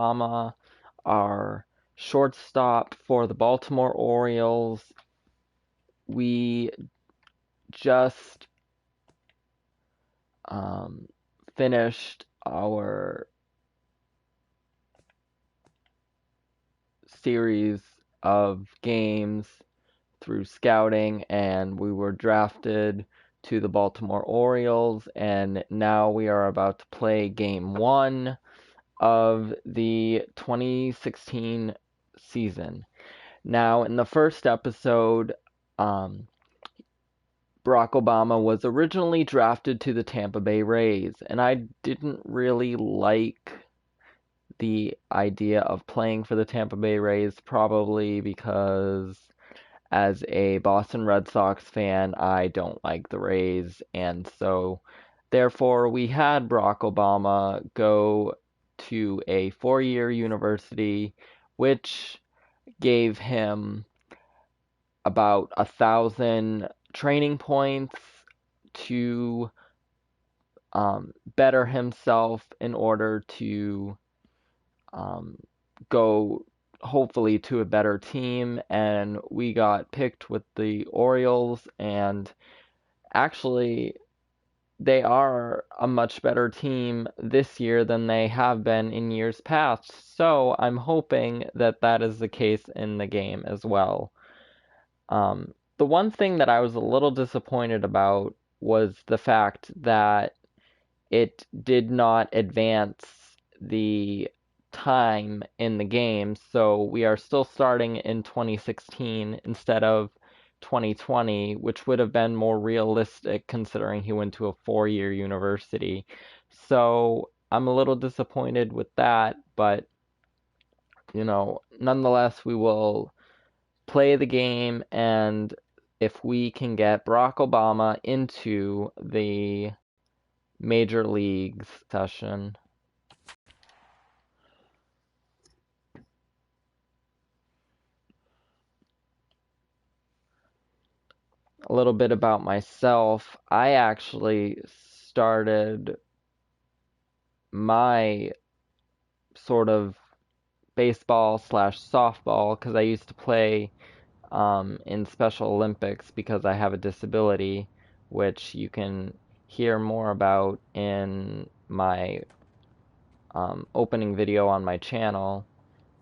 Obama, our shortstop for the Baltimore Orioles. We just finished our series of games through scouting, and we were drafted to the Baltimore Orioles, and now we are about to play game 1 of the 2016 season. Now, in the first episode, Barack Obama was originally drafted to the Tampa Bay Rays, and I didn't really like the idea of playing for the Tampa Bay Rays, probably because as a Boston Red Sox fan, I don't like the Rays, and so therefore we had Barack Obama go to a 4-year university, which gave him about 1,000 training points to better himself in order to go hopefully to a better team, and we got picked with the Orioles, and actually they are a much better team this year than they have been in years past, so I'm hoping that that is the case in the game as well. The one thing that I was a little disappointed about was the fact that it did not advance the time in the game, so we are still starting in 2016 instead of 2020, which would have been more realistic considering he went to a 4-year university. So I'm a little disappointed with that, but nonetheless, we will play the game, and if we can get Barack Obama into the major leagues session. A little bit about myself. I actually started my sort of baseball slash softball because I used to play in Special Olympics because I have a disability, which you can hear more about in my opening video on my channel.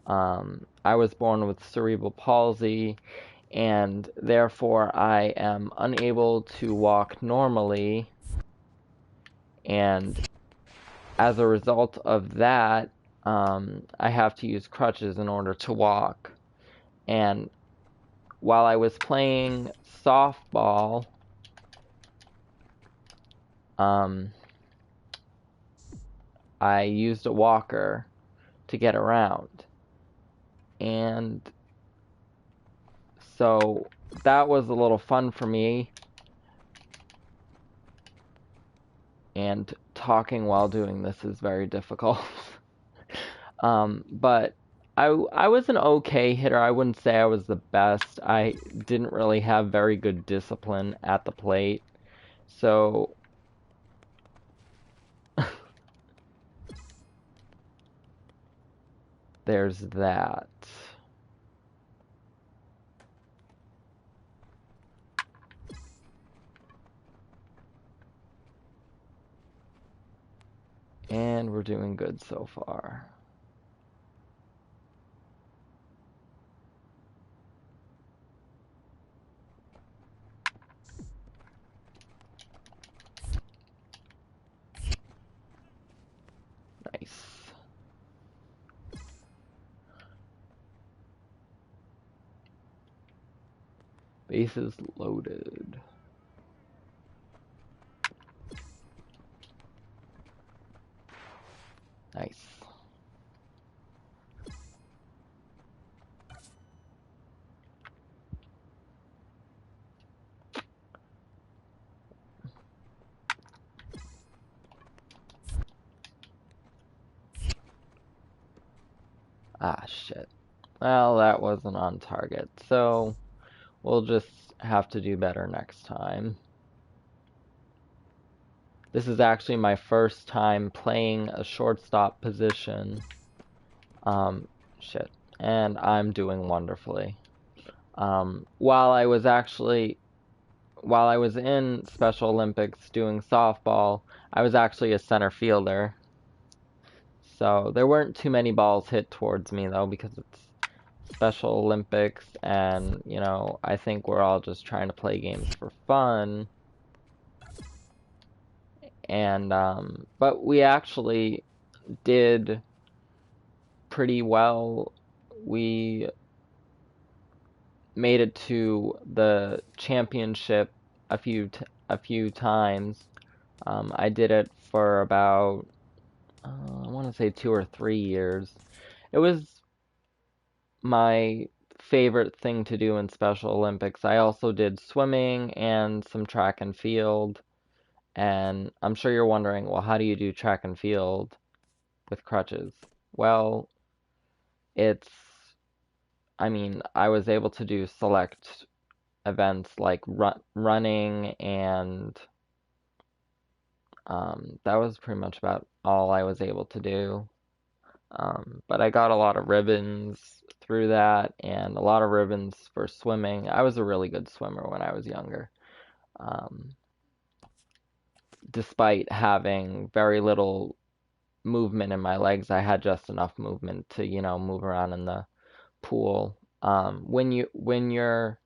I was born with cerebral palsy, and therefore I am unable to walk normally, and as a result of that, I have to use crutches in order to walk. And while I was playing softball, I used a walker to get around. And so that was a little fun for me. And talking while doing this is very difficult. But I was an okay hitter. I wouldn't say I was the best. I didn't really have very good discipline at the plate. So there's that. And we're doing good so far. Nice. Bases loaded. Nice. Ah, shit. Well, that wasn't on target, so we'll just have to do better next time. This is actually my first time playing a shortstop position, Um, shit. And I'm doing wonderfully. While I was actually, while I was in Special Olympics doing softball, I was actually a center fielder. So there weren't too many balls hit towards me though, because it's Special Olympics, and I think we're all just trying to play games for fun. And but we actually did pretty well. We made it to the championship a few times. I did it for about I want to say 2 or 3 years. It was my favorite thing to do in Special Olympics. I also did swimming and some track and field. And I'm sure you're wondering, well, how do you do track and field with crutches? Well, it's, I mean, I was able to do select events like running, and that was pretty much about all I was able to do. But I got a lot of ribbons through that, and a lot of ribbons for swimming. I was a really good swimmer when I was younger. Um, Despite having very little movement in my legs, I had just enough movement to, move around in the pool. When you're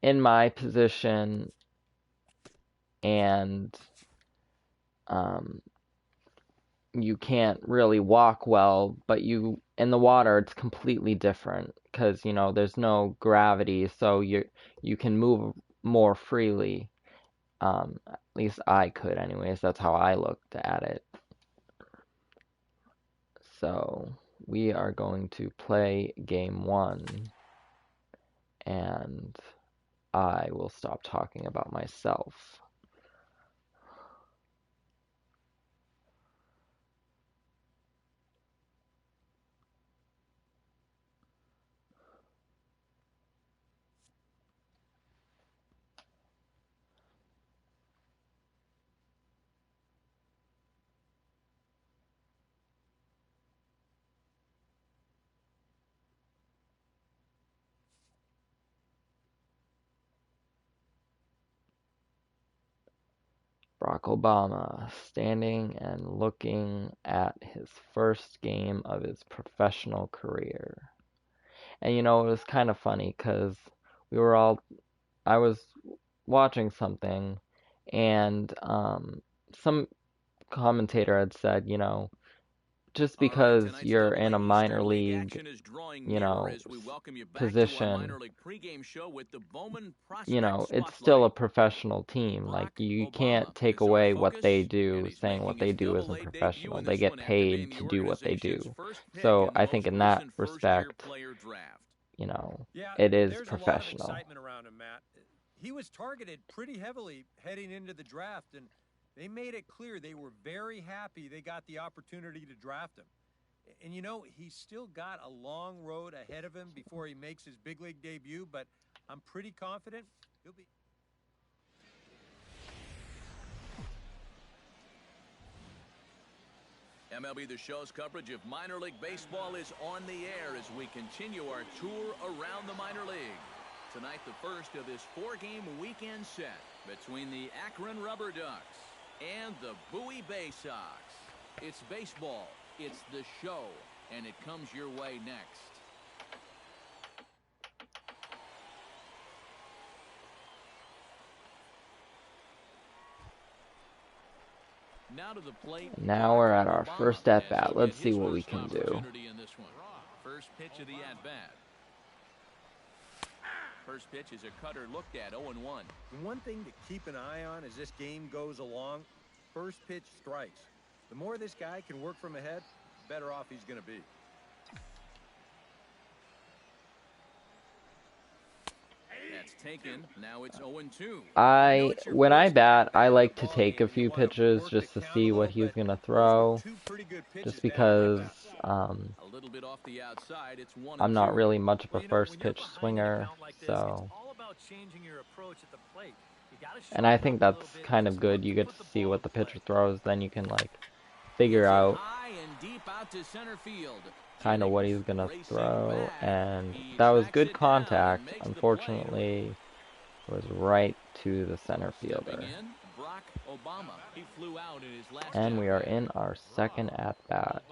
in my position and um, you can't really walk well, but in the water it's completely different because there's no gravity, so you can move more freely. At least I could, anyways. That's how I looked at it. So we are going to play game one, and I will stop talking about myself. Barack Obama standing and looking at his first game of his professional career. And it was kind of funny because we were all, I was watching something, and some commentator had said, just because you're in a minor league, you know, position, it's still a professional team. Like, you can't take away what they do, saying what they do isn't professional. They get paid to do what they do. So I think in that respect, it is there's a lot of professional. excitement around him, Matt. He was targeted pretty heavily heading into the draft, and they made it clear they were very happy they got the opportunity to draft him. And he's still got a long road ahead of him before he makes his big league debut, but I'm pretty confident he'll be. MLB The Show's coverage of minor league baseball is on the air as we continue our tour around the minor league. Tonight, the first of this 4-game weekend set between the Akron Rubber Ducks and the Bowie Bay Sox. It's baseball, it's the show, and it comes your way next. Now to the plate. Now we're at our first at-bat. Let's see what we can do. First pitch of the at-bat. First pitch is a cutter looked at, 0-1. One thing to keep an eye on as this game goes along, first pitch strikes. The more this guy can work from ahead, the better off he's going to be. That's taken. Now it's 0-2. When I bat, I like to take a few pitches just to see what he's going to throw, just because I'm not really much of a first pitch swinger, so, and I think that's kind of good. You get to see what the pitcher throws, then you can, like, figure out High and deep out to center field. kind of what he's going to throw, and that was good contact. Unfortunately, it was right to the center fielder. And we are in our second at-bat.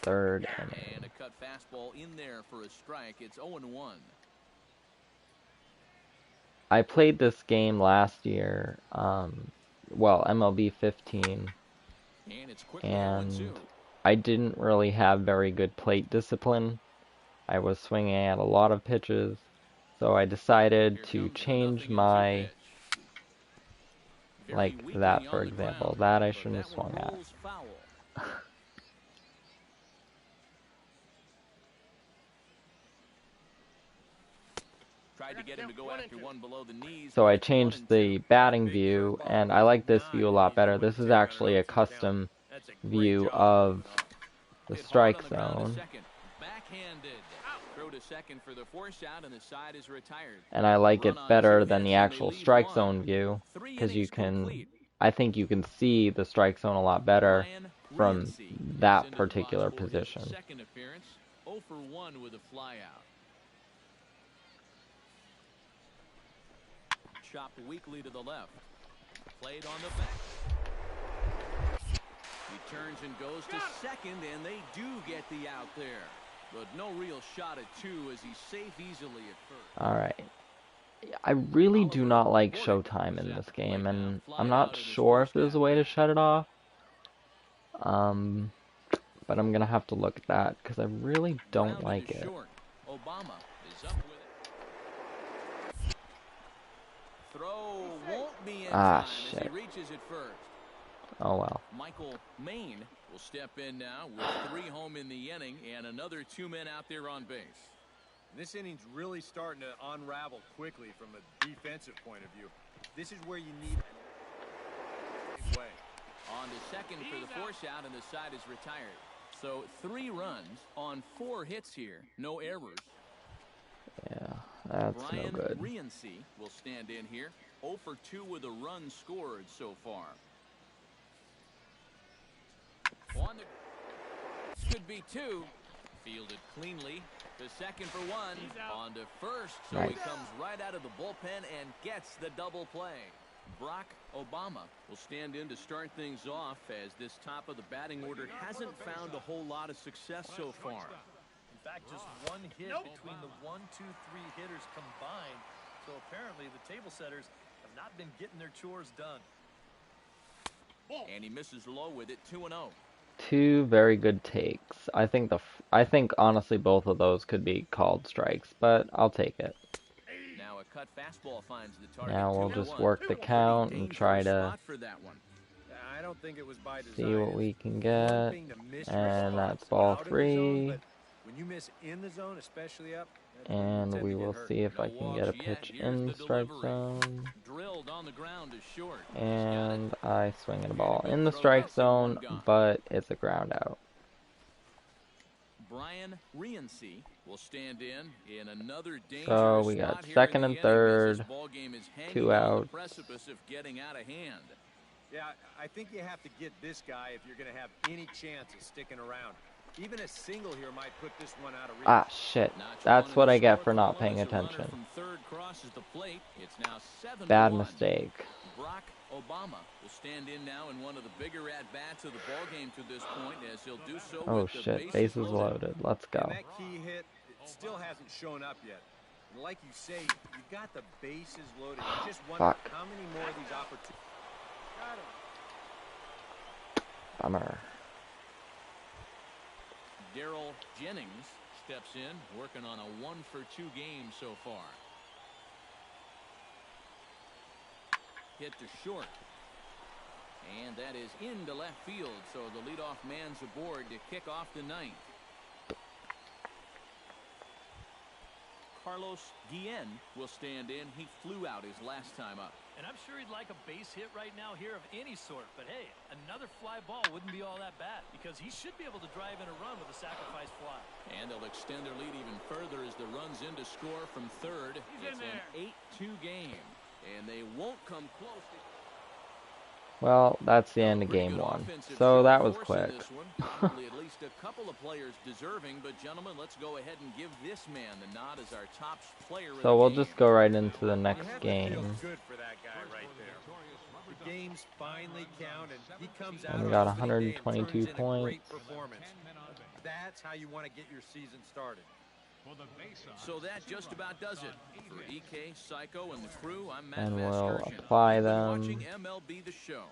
Third inning. And a cut fastball in there for a strike. It's 0-1. I played this game last year, well, MLB 15, and I didn't really have very good plate discipline. I was swinging at a lot of pitches, so I decided to change my, like that for example, that I shouldn't have swung at. So I changed the batting view, and I like this view a lot better. This is actually a custom view of the strike zone. And I like it better than the actual strike zone view, because I think you can see the strike zone a lot better from that particular position. Second appearance, 0 for 1 with a flyout. Chopped weakly to the left. Played on the back. He turns and goes to second, and they do get the out there. But no real shot at two as he's safe easily at first. Alright. I really do not like showtime in this game, and I'm not sure if there's a way to shut it off. But I'm going to have to look at that, because I really don't like it. Obama is up with it. Throw won't be in time as he reaches it first. Oh well. Michael Maine will step in now with 3 home in the inning and another 2 men out there on base. This inning's really starting to unravel quickly from a defensive point of view. This is where you need way. On to second for the force out, and the side is retired. So 3 runs on 4 hits here. No errors. Yeah, that's Brian no good. Rienzi will stand in here. 0 for 2 with a run scored so far. On the could be 2. Fielded cleanly. The second for 1. On to first. So nice. He comes right out of the bullpen and gets the double play. Brock Obama will stand in to start things off, as this top of the batting order hasn't found a whole lot of success so far. In fact, just 1 hit between the 1, 2, 3 hitters combined. So apparently the table setters have not been getting their chores done. And he misses low with it, 2-0. 2 very good takes. I think honestly both of those could be called strikes, but I'll take it. Now a cut fastball finds the target. Now we'll just work the count and try to I don't think it was by design. see what we can get. And that's ball 3. When you miss in the zone, especially up, and we will see if I can get a pitch in the strike zone. And I swing at a ball in the strike zone, but it's a ground out. Brian Rienzi will stand in another dangerous So we got second and third, 2 outs. Yeah, I think you have to get this guy if you're going to have any chance of sticking around. Even a single here might put this one out of reach. Ah, shit. That's what I get for not paying attention. Bad mistake. Brock Obama will stand in now in one of the bigger at-bats of the ballgame to this point, as he'll do so. Oh shit, bases loaded. Let's go. And that key hit still hasn't shown up yet. And like you say, you got the bases loaded. You just wonder how many more of these opportunities. Bummer. Darryl Jennings steps in, working on a 1 for 2 game so far. Hit to short. And that is into left field, so the leadoff man's aboard to kick off the 9th. Carlos Guillen will stand in. He flew out his last time up. And I'm sure he'd like a base hit right now here of any sort. But hey, another fly ball wouldn't be all that bad, because he should be able to drive in a run with a sacrifice fly. And they'll extend their lead even further as the run's in to score from third. It's an 8-2 game, and they won't come close. Well, that's the end of Pretty game good 1. offensive So show that was force in quick. this one. Probably at least a couple of players deserving, but gentlemen, let's go ahead and give this man the nod as our top player of So the we'll game. just go right into the You next have to feel game. good for that guy right there. The games finally count, and he comes And out we on got opening day and 122 turns in a great points. performance. That's how you want to get your season started. So that just about does it. For EK, Psycho, and the crew, I'm Matt And we'll Vasgersian. apply You've been them. watching MLB The Show.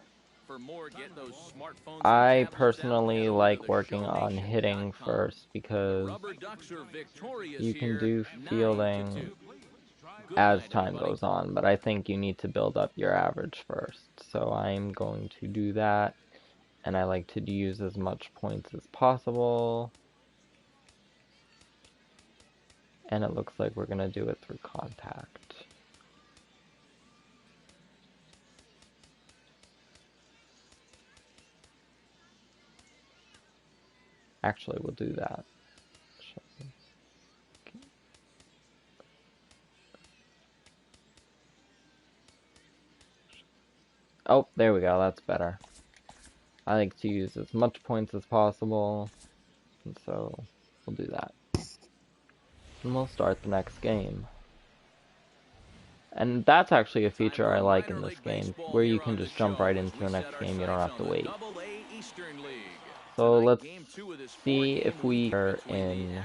For more, get those smartphones and I tablets out personally and head over like to working on hitting theshowNation.com. first The because Rubber Ducks are victorious you can here, do 9-2. fielding Good as night, time everybody. goes on, but I think you need to build up your average first. So I'm going to do that, and I like to use as much points as possible. And it looks like we're going to do it through contact. Actually, we'll do that. Oh, there we go, that's better. I like to use as much points as possible, and so we'll do that. And we'll start the next game. And that's actually a feature I like in this game, where you can just jump right into the next game, you don't have to wait. So let's see if we are in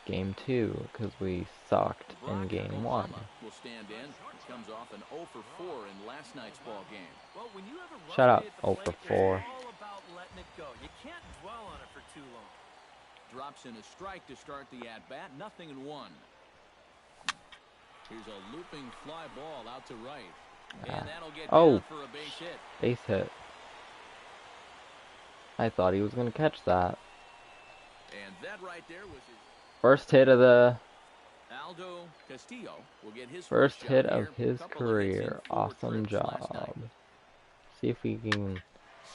game 2, because we sucked in game 1. Will stand in. Comes off an 0 for 4 in last night's ball game. Well, when you have a Shut rough up, day at the 0 plate, for it's 4. all about letting it go. You can't dwell on it for too long. Drops in a strike to start the at-bat. Nothing in 1. Here's a looping fly ball out to right. And that'll get down for a base hit. Base hit. I thought he was going to catch that. And that right there was his First hit of the... Aldo Castillo will get his First hit shot of here. his Couple of hits in career. 4 Awesome trips last night. job. See if we can...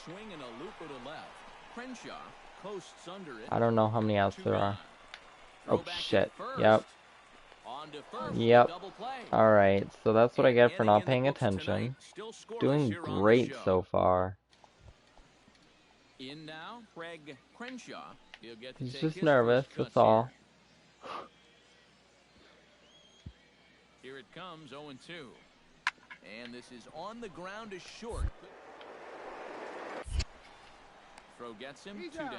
Swing and a looper to left. Crenshaw coasts under it. I don't know how many outs there are. Oh, shit. Yep. On to first, Yep. double play. Alright, so that's what I get for Inning not in the paying books attention. tonight. Still scoreless Doing here on the great show. so far. In now, Craig Crenshaw. He'll get to He's take just his nervous, first cuts that's all. Here it comes, 0-2. And this is on the ground to short. Throw gets him, 2 down.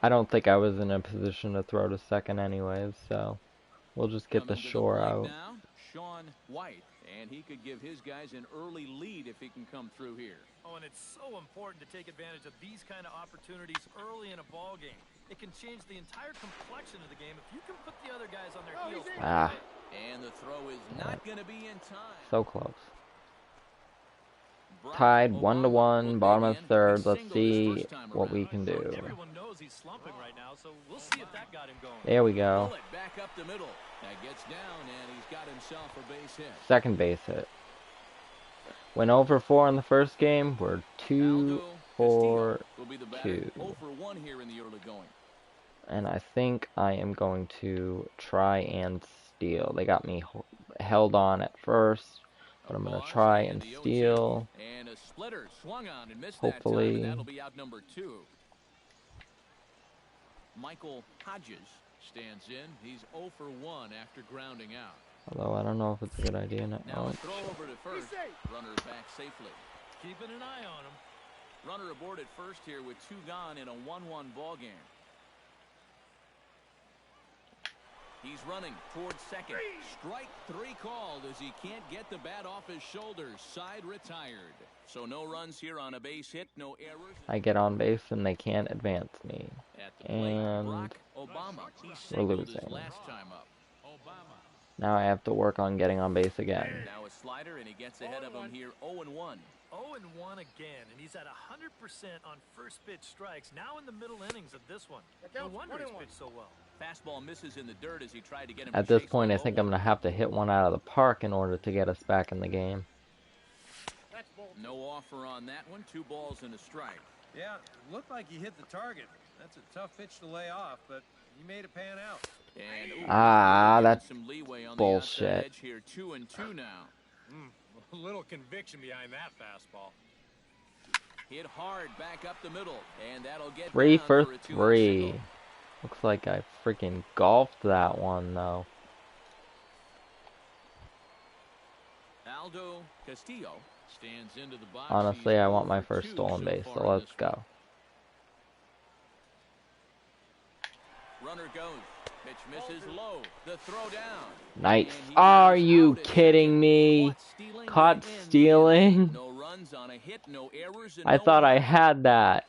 I don't think I was in a position to throw to second anyways, so we'll just get the Coming to shore plate out. Now, Sean White, and he could give his guys an early lead if he can come through here. Oh, and it's so important to take advantage of these kind of opportunities early in a ball game. It can change the entire complexion of the game if you can put the other guys on their heels. And the throw is not going to be in time. So close. Tied 1-1, bottom of third. Let's see what we can do. Everyone knows he's slumping right now, so we'll see if that got him going. There we go. Bullet back up the middle. That gets down, and he's got himself a base hit. Second base hit. Went 0 for 4 in the first game. We're 2 for 2. 0 for 1 here in the early going. And I think I am going to try and steal. They got me held on at first, but I'm going to try and steal. And a splitter swung on and missed Hopefully. that time, and that'll be out number 2. Michael Hodges stands in. He's 0 for 1 after grounding out. Although I don't know if it's a good idea. Now Oh, a throw over to first. Runner back safely. Keeping an eye on him. Runner aboard at first here with 2 gone in a 1-1 ball game. He's running towards second. Strike 3 called as he can't get the bat off his shoulders. Side retired. So no runs here on a base hit, no errors. I get on base and they can't advance me. At the plate, And Brock Obama. He we're singled losing. his last time up. Now I have to work on getting on base again. Now a slider, and he gets ahead of him here 0-1. 0-1 again, and he's at 100% on first pitch strikes. Now in the middle innings of this one. No wonder he's pitched so well. Fastball misses in the dirt as he tried to get him. At this point, I think I'm going to have to hit one out of the park in order to get us back in the game. No offer on that one. 2 balls and a strike. Yeah, looked like he hit the target. That's a tough pitch to lay off, but he made it pan out. And, that's some leeway on bullshit. The outside edge here. 2-2 now. A little conviction behind that fastball. Hit hard back up the middle, and that'll get 3 down for for a 2-out 3. single. Looks like I freaking golfed that one though. Aldo Castillo stands into the box. Honestly, He's I want my 0 for first 2 stolen so base, far so in let's this one. go. Runner goes. Pitch misses low. The throw down. Nice. And he Are is you out at kidding second. me? Caught to end the inning. stealing? No runs on a hit, no errors, and I no thought I walks. had that.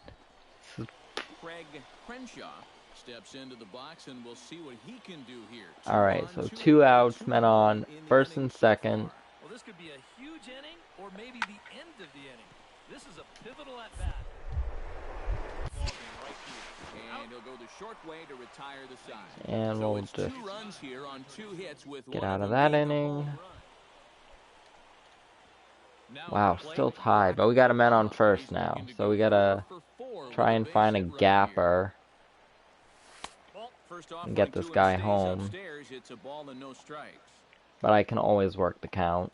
Craig Crenshaw steps into the box, and we'll see what he can do here. Alright, so 2 2 on, outs, 2 men away on, in the first inning and so second. far. Well, this could be a huge inning or maybe the end of the inning. This is a pivotal at bat. And he'll go the short way to retire the side. And So we'll it's just 2 runs here on 2 hits with get one out of them that being a inning. home run. Now Wow, at the plate, still tied, but we got a man on first he's now, looking to so go we gotta 4 for 4 try with and base find a hit right here. gapper First and get offering this to him guy stays home. upstairs. It's a ball and no strikes. But I can always work the count.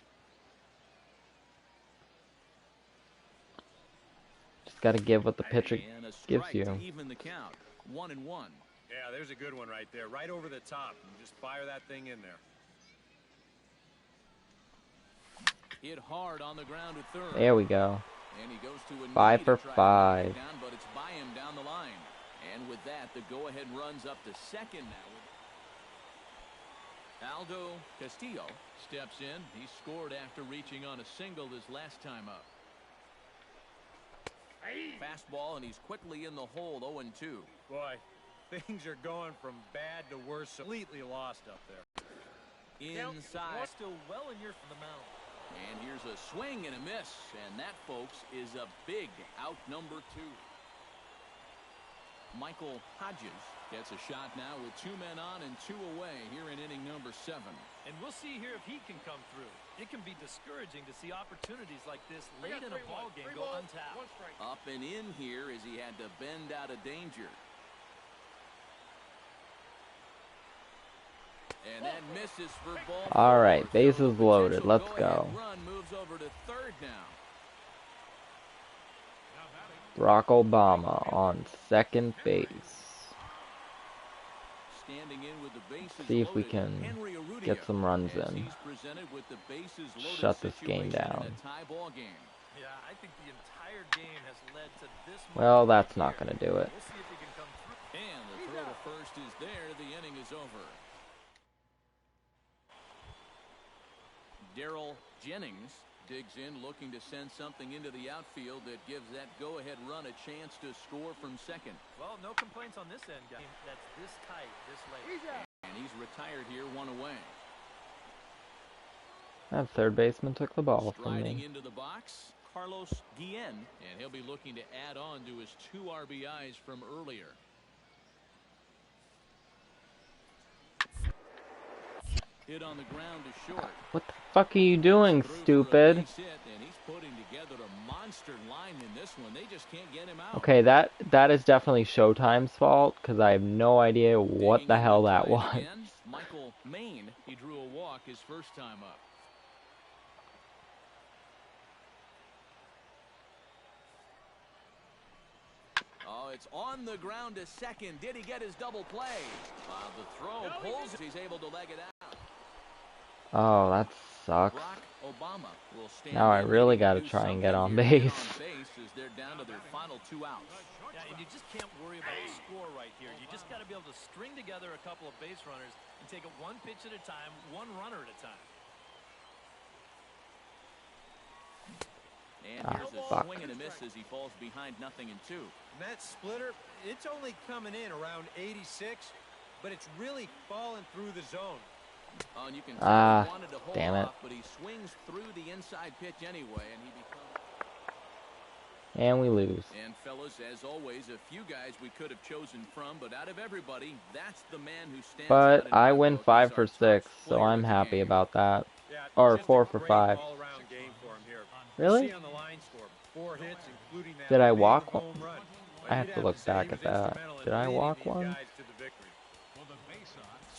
Just gotta give what the pitcher And a gives strike you. to even the count. 1-1. Yeah, there's a good one right there. Right over the top. And just fire that thing in there. Hit hard on the ground to third. There we go. And he goes to a 5 knee for to try to knock 5. it down, but it's by him down the line. And with that, the go-ahead runs up to second now. Aldo Castillo steps in. He scored after reaching on a single his last time up. Fastball, and he's quickly in the hole, 0-2. Boy, things are going from bad to worse. Completely lost up there. Inside. Still well in your from the mound. And here's a swing and a miss. And that, folks, is a big out number 2. Michael Hodges gets a shot now with 2 men on and 2 away here in inning number 7. And we'll see here if he can come through. It can be discouraging to see opportunities like this late in a ball game go untapped. Up and in here as he had to bend out of danger. And that misses for ball 4. Alright, bases So the loaded. potential Let's go-ahead go. Run moves over to third now. Barack Obama on second base. Standing in with the bases See if we loaded, can Henry Urrutia, get some runs as in. he's presented with the bases loaded Shut this game situation down. in a tie ball game. Yeah, I think the entire game has led to this. Well, moment that's right not here. going to do it. We'll see if he can come through. And the throw to first is there. The inning is over. Darrell Jennings digs in, looking to send something into the outfield that gives that go-ahead run a chance to score from second. Well, no complaints on this end, guy. That's this tight, this late. And he's retired here, 1 away. That third baseman took the ball from Striding me. into the box, Carlos Guillen, and he'll be looking to add on to his 2 RBIs from earlier. Hit on the ground to short. What the fuck are you doing, Through for a stupid? base hit, and he's putting together a monster line in this one. They just can't get him out. Okay, that is definitely Showtime's fault, because I have no idea what Digging the in hell to that try it was. again, Michael Maine, he drew a walk his first time up. Oh, it's on the ground to second. Did he get his double play? The throw pulls. He's able to leg it out. Oh, that sucks. Barack Obama will stand Now I in really ready to got to do try and get something on here. Get base. on base as they're down to their final 2 outs. Yeah, and you just can't worry about the score right here. You just got to be able to string together a couple of base runners and take it 1 pitch at a time, 1 runner at a time. And here's a fuck. swing and a miss as he falls behind 0-2. And that splitter, it's only coming in around 86, but it's really falling through the zone. Oh, and you can tell he wanted to hold damn it. off, but he swings through the inside pitch anyway, and he becomes. And we lose. And fellas, as always, a few guys we could have chosen from, but out of everybody, that's the man who stands out But in I my win book 5 as for our 6, top so player I'm of the happy game. about that. Yeah, Or just 4 a for great 5. all-around game for him here. Really? See on the line score, 4 hits, including that Did I big walk home run. I have You'd to look say he back was at that. instrumental in Did I leading walk these one? guys to the victory.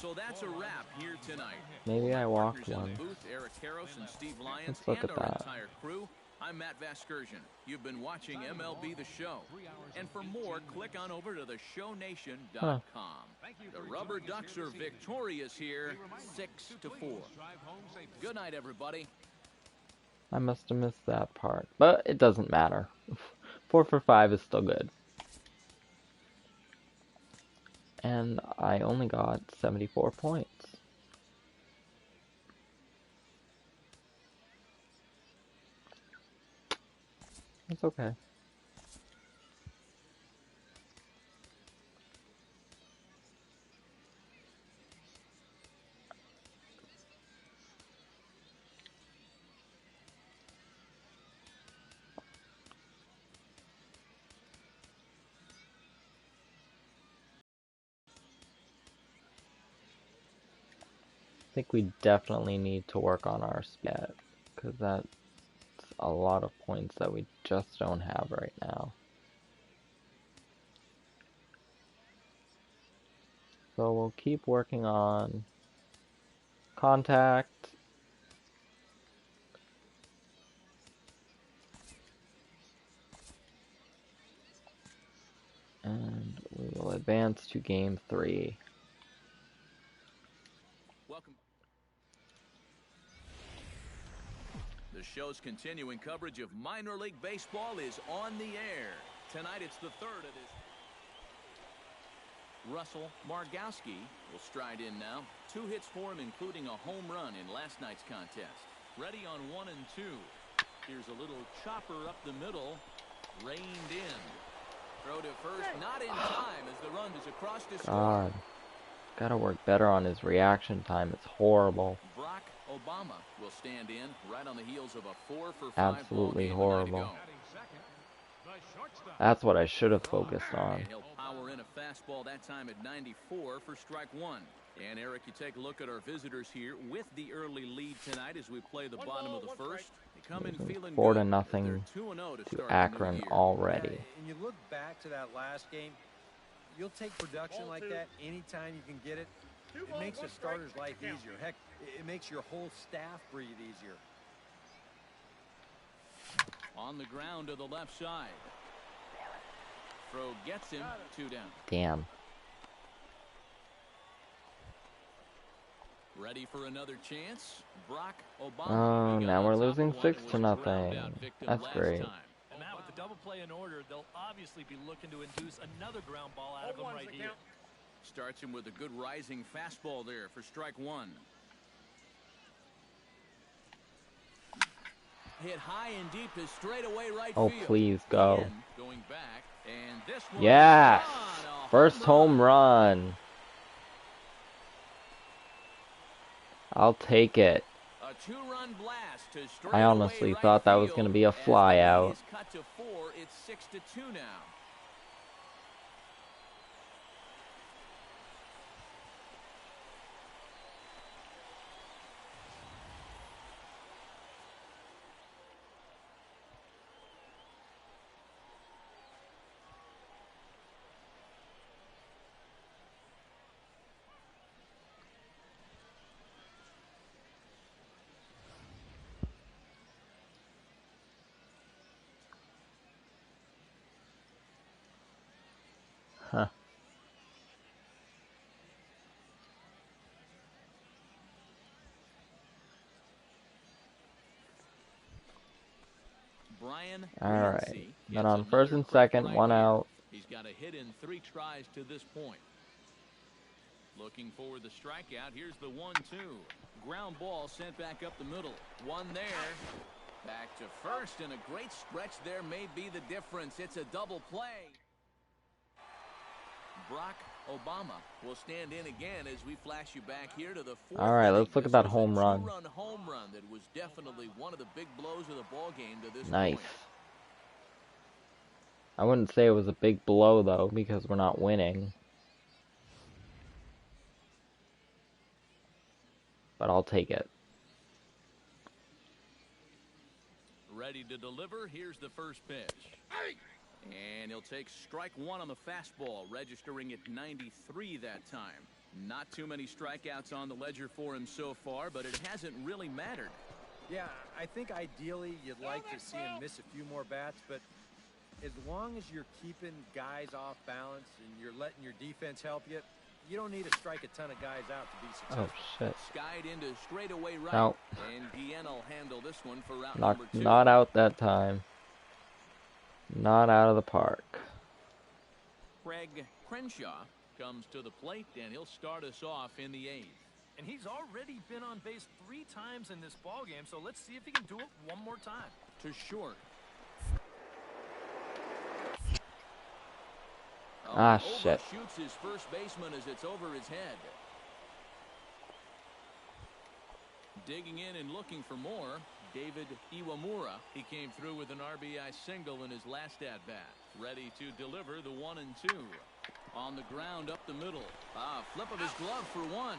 So that's a wrap here tonight. Maybe I walked Partners in one. the booth, Eric Karros and Steve Lyons, Let's look and at our that. entire crew. I'm Matt Vasgersian. You've been watching MLB The Show. And for more, click on over to theshownation.com. The Rubber Ducks are victorious here, 6-4. Good night, everybody. I must have missed that part, but it doesn't matter. 4 for 5 is still good. And I only got 74 points. It's okay. I think we definitely need to work on our speed, because that's a lot of points that we just don't have right now. So we'll keep working on contact. And we will advance to game 3. Welcome. The show's continuing coverage of minor league baseball is on the air. Tonight it's the third of this. Russell Margowski will stride in now. 2 hits for him, including a home run in last night's contest. Ready on 1 and 2. Here's a little chopper up the middle. Reined in. Throw to first, not in time as the run is across to score. God. Gotta work better on his reaction time. It's horrible. Brock Obama will stand in right on the heels of a 4 for 5 Absolutely ball game horrible. That's what I should have focused on. And he'll power in a fastball that time at 94 for strike 1. And Eric, you take a look at our visitors here with the early lead tonight as we play the bottom of the first. They come in feeling 4-0 to Akron already. And you look back to that last game, you'll take production like that anytime you can get it. It makes a starter's life easier. Heck, it makes your whole staff breathe easier. On the ground to the left side. Throw gets him, 2 down. Damn. Ready for another chance. Brock Obama. Oh, now we're losing 6-0. That's great. And Matt, with the double play in order, they'll obviously be looking to induce another ground ball out of him right here. Starts him with a good rising fastball there for strike 1. Hit high and deep to straightaway right Oh, field. please go. Again, going back, and this one Yes! is gone. A First home run. I'll take it. A 2-run blast to I honestly right thought that was field. going to be a As the fly lead out. is cut to 4, it's 6-2 now. Huh. Brian Alright. Then on first and second, 1 out. He's got a hit in 3 tries to this point. Looking for the strikeout. Here's the 1-2. Ground ball sent back up the middle. 1 there. Back to first, and a great stretch there may be the difference. It's a double play. Brock Obama will stand in again as we flash you back here to the 4th. All right, let's look at that home run. 2-run home run that was definitely one of the big blows of the ball game to this Nice. point. I wouldn't say it was a big blow, though, because we're not winning. But I'll take it. Ready to deliver. Here's the first pitch. And he'll take strike 1 on the fastball, registering at 93 that time. Not too many strikeouts on the ledger for him so far, but it hasn't really mattered. Yeah, I think ideally you'd like to see him miss a few more bats, but as long as you're keeping guys off balance and you're letting your defense help you, you don't need to strike a ton of guys out to be successful. Oh, shit. Skied into straightaway right. Out. And Guillen will handle this one for route number 2. Not out that time. Not out of the park. Craig Crenshaw comes to the plate, and he'll start us off in the 8th. And he's already been on base 3 times in this ball game, so let's see if he can do it one more time. To short. Shit. Shoots his first baseman as it's over his head. Digging in and looking for more, David Iwamura. He came through with an RBI single in his last at-bat. Ready to deliver the 1 and 2. On the ground up the middle. Flip of his glove for 1.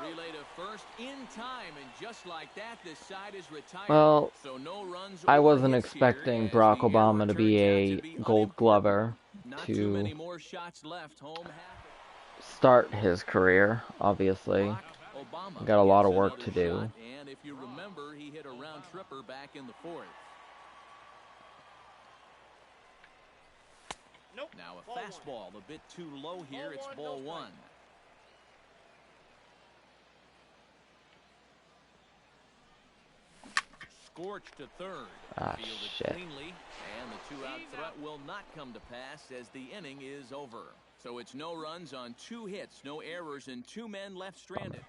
Relay to first in time, and just like that, this side is retired. Well, so no runs. I wasn't expecting Barack Obama to be a Gold Glover Too many to more shots left. Home half. start his career, obviously. Obama Got a lot of gets work another to do. shot, and if you remember, he hit a round tripper back in the 4th. Nope. Now a fastball a bit too low here. It's ball 1. Scorched to third. Fielded Shit. cleanly, and the 2-out threat will not come to pass as the inning is over. So it's no runs on 2 hits, no errors, and 2 men left stranded.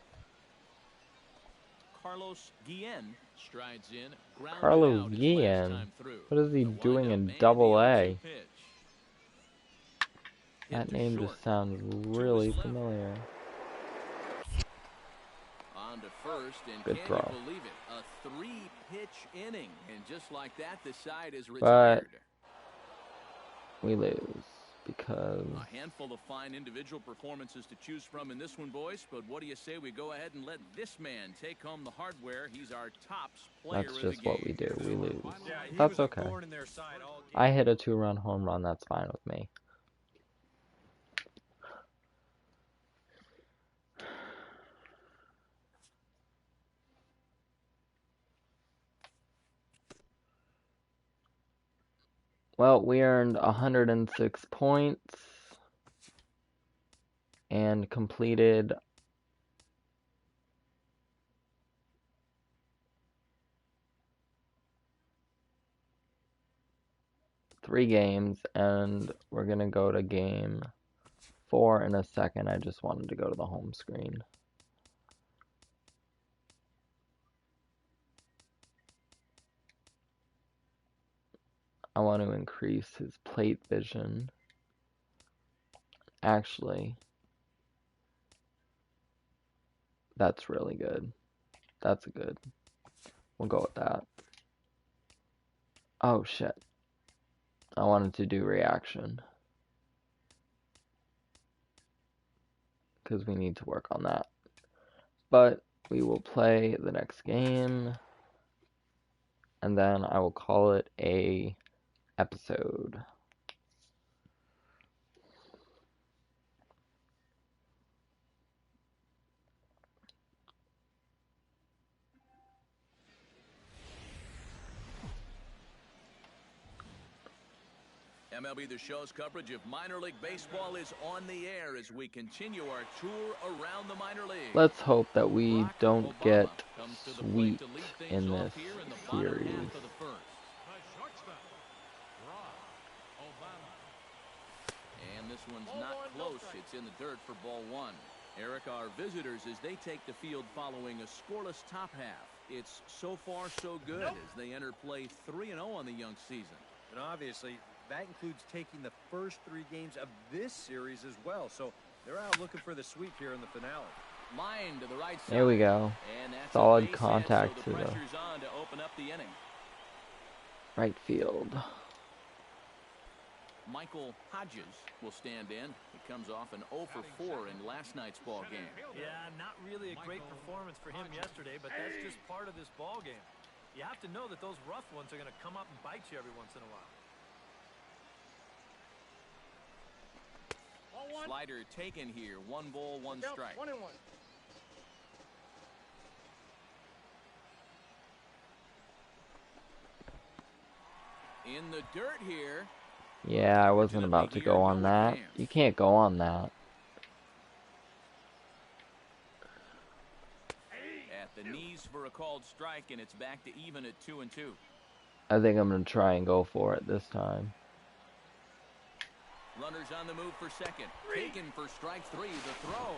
Carlos Guillen strides in. Carlos Guillen? What is he doing in Double-A? That name just sounds really familiar. On to first, and Good can throw. you believe it? A 3-pitch inning, and just like that, the side is retired. We lose because A handful of fine individual performances to choose from in this one, boys. But what do you say we go ahead and let this man take home the hardware? He's our tops player that's of the just game. what we do. We lose. Yeah, he That's was a okay. thorn in their side all game. I hit a 2-run home run. That's fine with me. Well, we earned 106 points and completed three games, and we're going to go to game 4 in a second. I just wanted to go to the home screen. I want to increase his plate vision. Actually, that's really good. That's good. We'll go with that. Oh shit. I wanted to do reaction, because we need to work on that. But we will play the next game, and then I will call it a episode. MLB The Show's coverage of minor league baseball is on the air as we continue our tour around the minor league. Let's hope that we don't Obama get comes to the plate swept to lead things in off this here in the bottom series. half of the first. And this one's not close. It's in the dirt for ball 1. Eric, our visitors, as they take the field following a scoreless top half. It's so far so good as they enter play 3-0 on the young season. And obviously, that includes taking the first 3 games of this series as well. So they're out looking for the sweep here in the finale. Line to the right side. There we go. And that's Solid a base hit, contact so to the the pressure's on to open up the inning. right field. Michael Hodges will stand in. He comes off an 0 for 4 in last night's ball game. Yeah, not really a great performance for him yesterday, but that's just part of this ball game. You have to know that those rough ones are going to come up and bite you every once in a while. Slider taken here. 1 ball, 1 strike. 1-1. In the dirt here. Yeah, I wasn't about to go on that. You can't go on that. At the knees for a called strike, and it's back to even at 2-2. I think I'm going to try and go for it this time. Runners on the move for second. Taken for strike 3. The throw.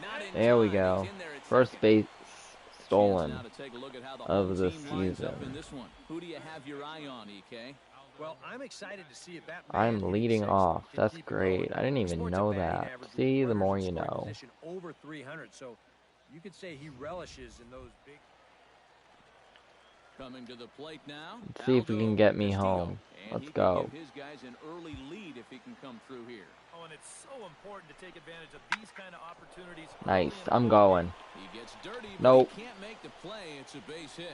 Not in There we time. go. He's in there at First second. base stolen Chance now to take a look at how the of home the team lines up season. in this one. Who do you have your eye on, EK? Well, I'm excited to see if that I'm leading off. That's great. I didn't even know that. See, the more you know. Over 300, so you could say he relishes in those big. Coming to the plate now. Let's see if we can get me home. Let's go. His guys an early lead if he can come through here. Oh, and it's so important to take advantage of these kind of opportunities. Nice. I'm going. He gets dirty, but Nope. he can't make the play. It's a base hit.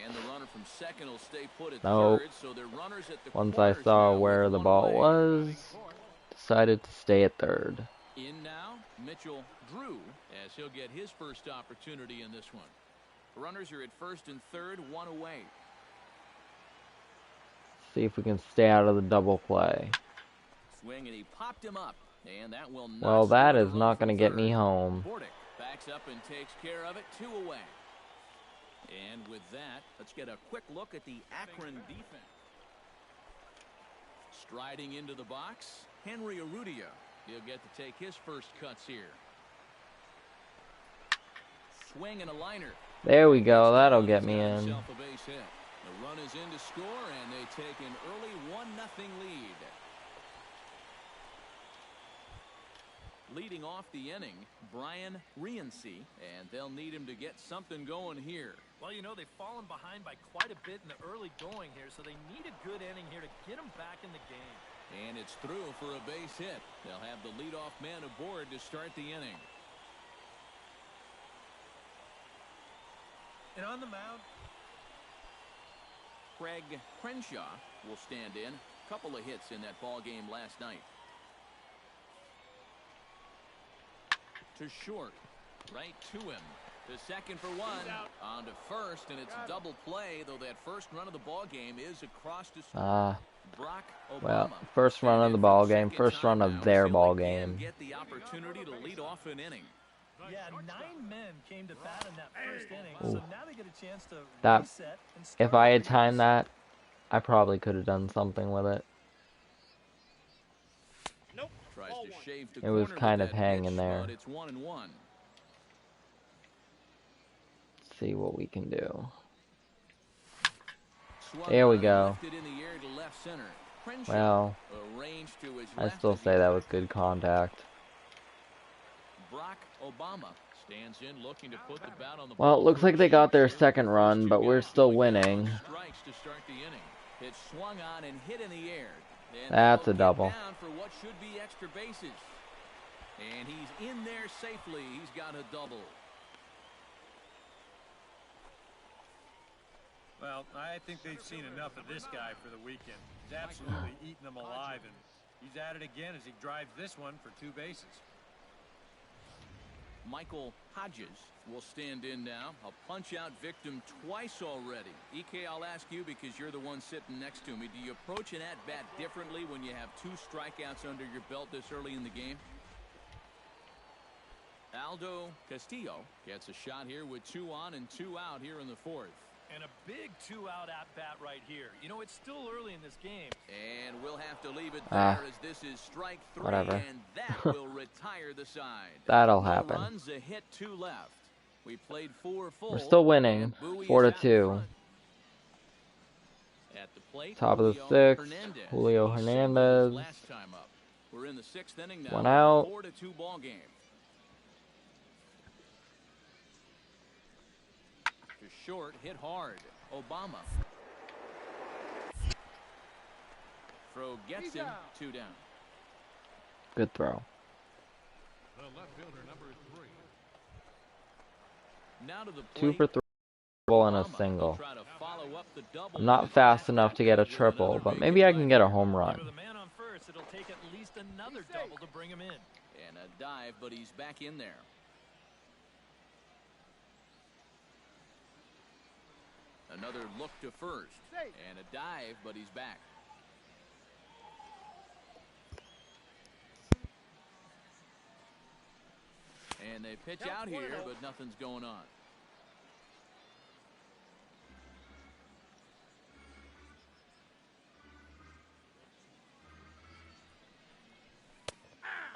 And the runner from second will stay put at Nope. third, so they're runners at the Once I corners saw now where with the one ball away. was, decided to stay at third. In now, Mitchell Drew, as he'll get his first opportunity in this one. Runners are at first and third, 1 away. See if we can stay out of the double play. Swing, and he popped him up. And that will not Well, that score is the not run going to from get third. me home. Bordick backs up and takes care of it, 2 away. And with that, let's get a quick look at the Akron defense. Striding into the box, Henry Urrutia. He'll get to take his first cuts here. Swing and a liner. There we go. That'll get me in. Himself a base hit. The run is in to score, and they take an early 1-0 lead. Leading off the inning, Brian Riency, and they'll need him to get something going here. Well, you know, they've fallen behind by quite a bit in the early going here, so they need a good inning here to get them back in the game. And it's through for a base hit. They'll have the leadoff man aboard to start the inning. And on the mound, Craig Crenshaw will stand in. Couple of hits in that ball game last night. To short, right to him. To second for 1. On to first, and it's a double play, though that first run of the ball game is across the Brock Obama. Well, first run of the ball game, first run of their ball game. Get the opportunity to lead off an inning. Yeah, 9 men came to bat in that first inning, so now they get a chance to That, reset and start if I had the timed game. that, I probably could have done something with it. Nope. Tries Ball to one. shave the It was corner kind with of that hanging pitch, there. but it's 1-1. See what we can do. Swung There we on, go. lifted in the air to left center. Crenshaw Well, arranged to his I left still as he say that takes was good contact. Brock Obama stands in looking to put the bat on the Well, ball it looks like they got their first. second run, but we're still winning. Strikes to start the inning. It's swung on and hit in the air. And That's they'll a get double. down for what should be extra bases. And he's in there safely. He's got a double. well, I think they've seen enough of this guy for the weekend. He's absolutely eaten them alive, and he's at it again as he drives this one for 2 bases. Michael Hodges will stand in now. A punch-out victim twice already. EK, I'll ask you because you're the one sitting next to me. Do you approach an at-bat differently when you have 2 strikeouts under your belt this early in the game? Aldo Castillo gets a shot here with 2 on and 2 out here in the 4th. And a big 2-out at-bat right here. You know, it's still early in this game. And we'll have to leave it there as this is strike 3, whatever. and that will retire the side. That'll No happen. runs, a hit, 2 left. We played 4 full. We're still winning, and Bowie 4-2. is out in front. At the plate, Top of the Julio 6th, Hernandez. Julio He singled his Hernandez. last time up. We're in the 6th inning now. 1 out. 4-2 ball game. To short, hit hard. Obama. Throw gets him. 2 down. Good throw. Now to the 2 plate. for 3 and a Obama will single. try to follow up the double I'm not with fast that enough to get a back triple, another but big maybe hit I can right get a there. home With run. a man on first, it'll take at least another double to bring him in. And a dive, but he's back in there. Another look to first. And a dive, but he's back. And they pitch out here, but nothing's going on.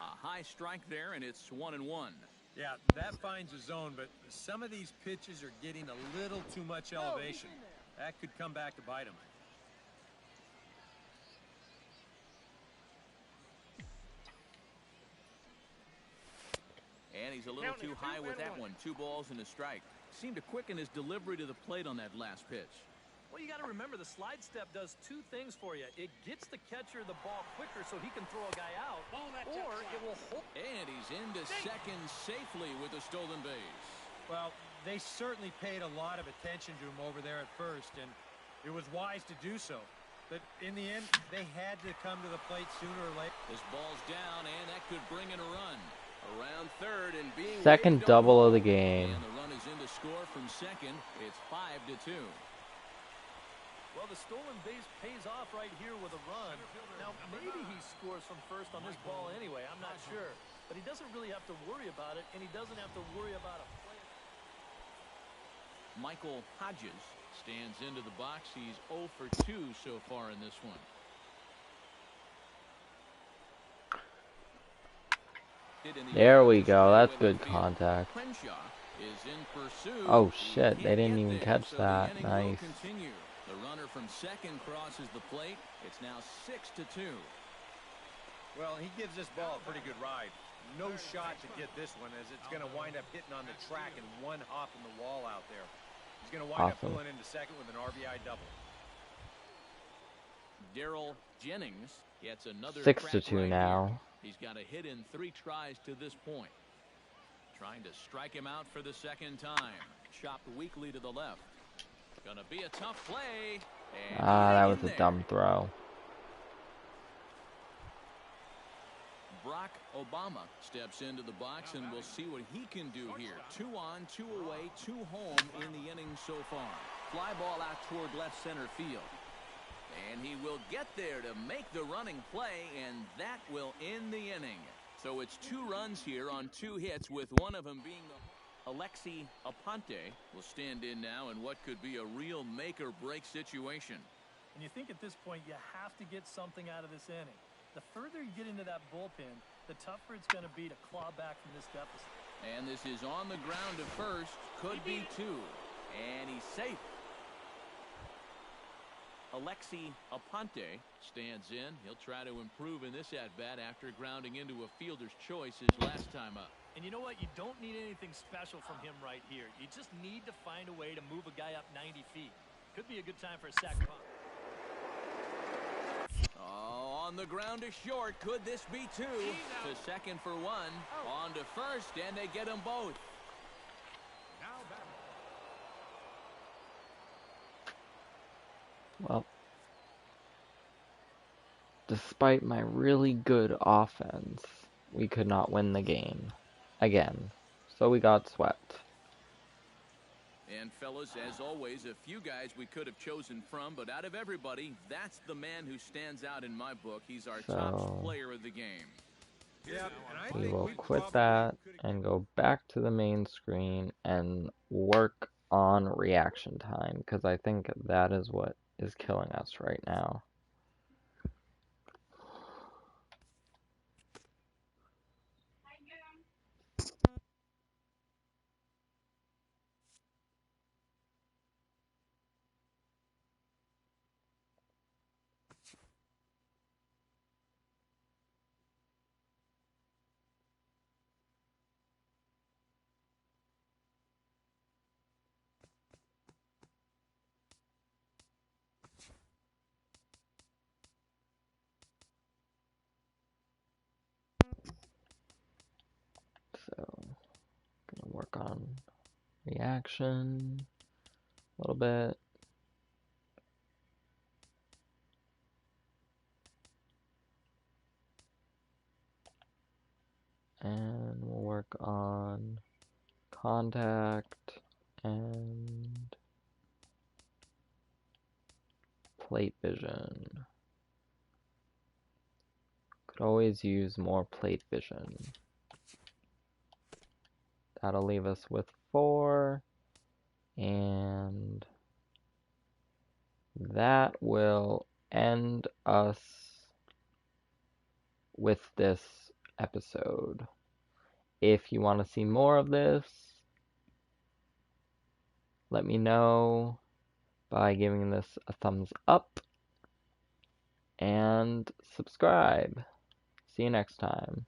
A high strike there, and it's 1-1. Yeah, that finds a zone, but some of these pitches are getting a little too much elevation. That could come back to bite him. And he's a little too high with that one. 2 balls and a strike. Seemed to quicken his delivery to the plate on that last pitch. Well, you got to remember the slide step does 2 things for you. It gets the catcher the ball quicker so he can throw a guy out, or it will hold. And he's into second safely with a stolen base. Well, they certainly paid a lot of attention to him over there at first, and it was wise to do so. But in the end, they had to come to the plate sooner or later. This ball's down, and that could bring in a run. Around third and being Second double of the game. And the run is in to score from second. It's 5-2. Well, the stolen base pays off right here with a run. Now, maybe he scores from first on this ball anyway. I'm not sure. But he doesn't really have to worry about it, and he doesn't have to worry about a play. Michael Hodges stands into the box. He's 0 for 2 so far in this one. There we go. That's good contact. Crenshaw is in pursuit. Oh shit, they didn't even catch that. Nice. The runner from second crosses the plate. It's now 6-2. Well, he gives this ball a pretty good ride. No shot to get this one, as it's going to wind up hitting on the track and one hop in the wall out there. He's going to wind up pulling into second with an RBI double. Darrell Jennings gets another 6-2 now. Here. He's got a hit in 3 tries to this point. Trying to strike him out for the second time. Chopped weakly to the left. Gonna be a tough play. That was a dumb throw. Brock Obama steps into the box, and we'll see what he can do here. 2 on, 2 away, 2 home in the inning so far. Fly ball out toward left center field. And he will get there to make the running play, and that will end the inning. So it's 2 runs here on 2 hits, with one of them being Alexi Aponte will stand in now in what could be a real make-or-break situation. And you think at this point you have to get something out of this inning. The further you get into that bullpen, the tougher it's going to be to claw back from this deficit. And this is on the ground to first. Could be 2. And he's safe. Alexi Aponte stands in. He'll try to improve in this at-bat after grounding into a fielder's choice his last time up. And you know what? You don't need anything special from him right here. You just need to find a way to move a guy up 90 feet. Could be a good time for a sac bunt. Oh, on the ground to short. Could this be 2? To second for 1. On to first, and they get them both. Well, despite my really good offense, we could not win the game again. So we got swept. And fellas, as always, a few guys we could have chosen from, but out of everybody, that's the man who stands out in my book. He's our top player of the game. We will quit that and go back to the main screen and work on reaction time, because I think that is what is killing us right now. So, gonna work on reaction a little bit. And we'll work on contact and plate vision. Could always use more plate vision. That'll leave us with 4, and that will end us with this episode. If you want to see more of this, let me know by giving this a thumbs up and subscribe. See you next time.